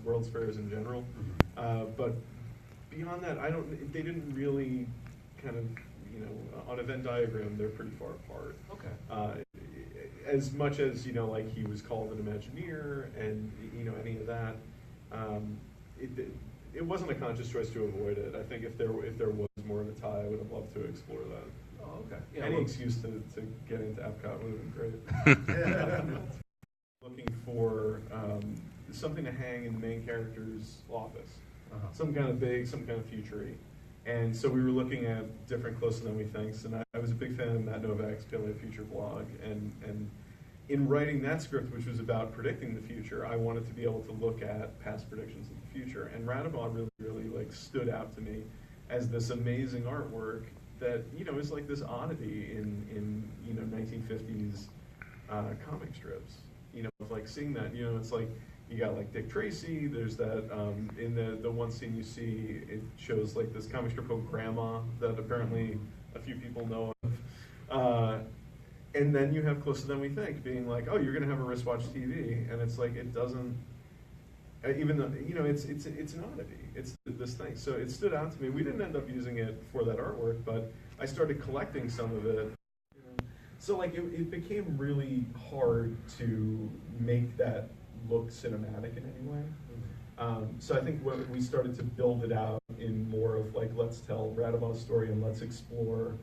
World's Fairs in general. But beyond that, they didn't really kind of, on a Venn diagram, they're pretty far apart. Okay. As much as, like he was called an Imagineer and, any of that, it wasn't a conscious choice to avoid it. I think if there was more of a tie, I would have loved to explore that. Oh, okay. Yeah, Any excuse to get into Epcot would have been great. Looking for something to hang in the main character's office. Some kind of big, some kind of future-y. And so we were looking at different Closer Than We Thinks, and I was a big fan of Matt Novak's Paleo Future blog, and in writing that script, which was about predicting the future, I wanted to be able to look at past predictions of the future. And Radabod really like stood out to me as this amazing artwork that, is like this oddity in 1950s comic strips. Of like seeing that, it's like, you got like Dick Tracy, there's that, in the one scene you see, it shows like this comic strip called Grandma that apparently a few people know of. And then you have Closer Than We Think being like, oh, you're gonna have a wristwatch TV, and it's like, it doesn't, even though, it's an oddity, it's this thing. So it stood out to me. We didn't end up using it for that artwork, but I started collecting some of it. So like, it became really hard to make that look cinematic in any way. So I think we started to build it out in more of like, let's tell Radabod's story and let's explore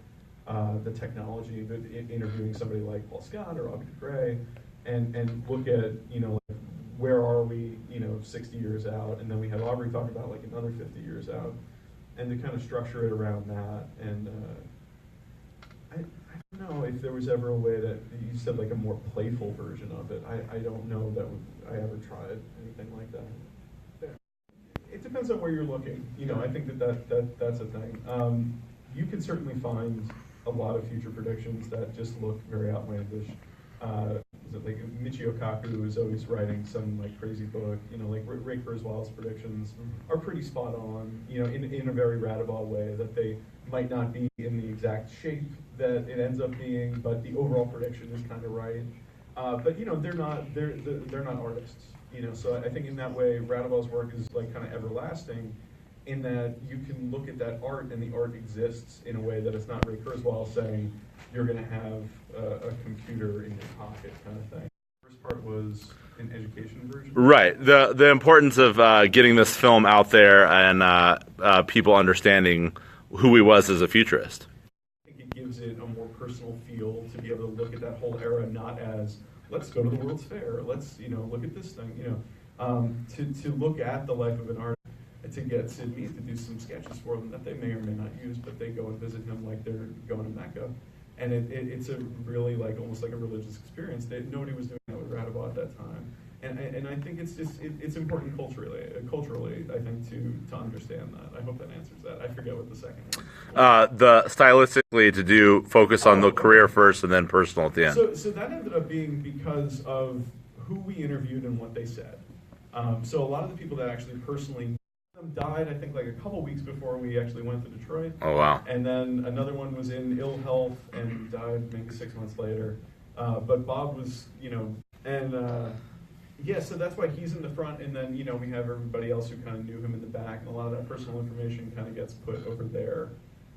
the technology, interviewing somebody like Paul Scott or Aubrey de Grey, and look at, like, where are we, 60 years out, and then we have Aubrey talk about like another 50 years out, and to kind of structure it around that. And I don't know if there was ever a way that you said like a more playful version of it. I don't know that I ever tried anything like that. Yeah. It depends on where you're looking. I think that's a thing. You can certainly find a lot of future predictions that just look very outlandish. Like Michio Kaku is always writing some like crazy book. Like Ray Kurzweil's predictions are pretty spot on. In a very Radabod way, that they might not be in the exact shape that it ends up being, but the overall prediction is kind of right. But they're not artists. So I think in that way, Radabod's work is like kind of everlasting, in that you can look at that art and the art exists in a way that it's not Ray Kurzweil saying you're going to have a computer in your pocket kind of thing. The first part was an education version. Right. The importance of getting this film out there and people understanding who he was as a futurist. I think it gives it a more personal feel to be able to look at that whole era not as, let's go to the World's Fair, let's look at this thing, to look at the life of an artist, to get Sid Mead to do some sketches for them that they may or may not use, but they go and visit him like they're going to Mecca. And it's a really like almost like a religious experience. Nobody was doing that with Radabod at that time. And I think it's just it's important culturally I think to understand that. I hope that answers that. I forget what the second one was. The stylistically to focus on the career first and then personal at the end. So that ended up being because of who we interviewed and what they said. So a lot of the people that actually personally died, I think, like a couple weeks before we actually went to Detroit. Oh, wow. And then another one was in ill health and died maybe 6 months later. But Bob was, so that's why he's in the front, and then, we have everybody else who kind of knew him in the back, and a lot of that personal information kind of gets put over there.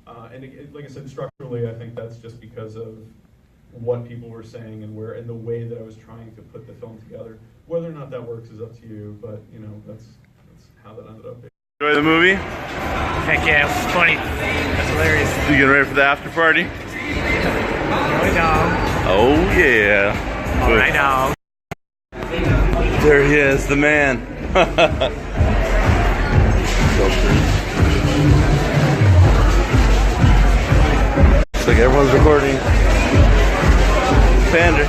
Like I said, structurally, I think that's just because of what people were saying and the way that I was trying to put the film together. Whether or not that works is up to you, but, that's how that ended up being. Enjoy the movie? Heck yeah, it was funny. That's hilarious. You getting ready for the after party? Right now. Oh, yeah. All right now. There he is, the man. Looks like everyone's recording. Pander.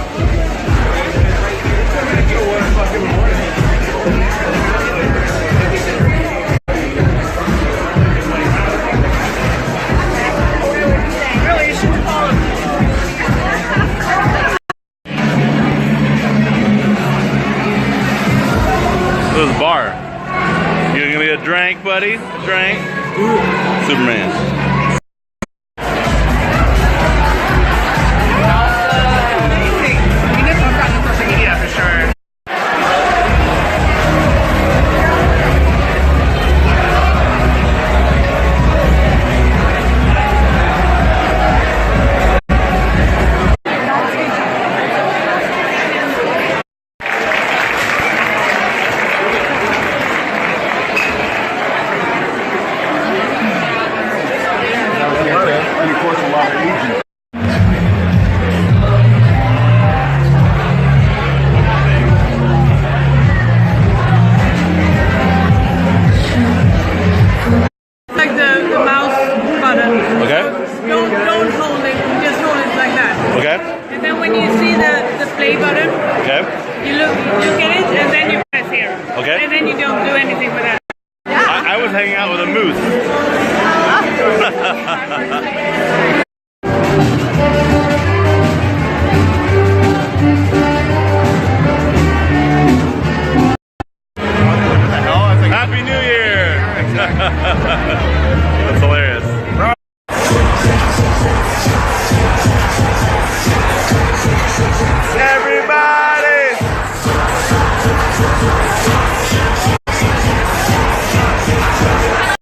This is a bar. You gonna get a drink, buddy? A drink? Superman. Okay. And then you don't do anything with it. I was hanging out with a moose. Happy New Year! That's hilarious. Everybody!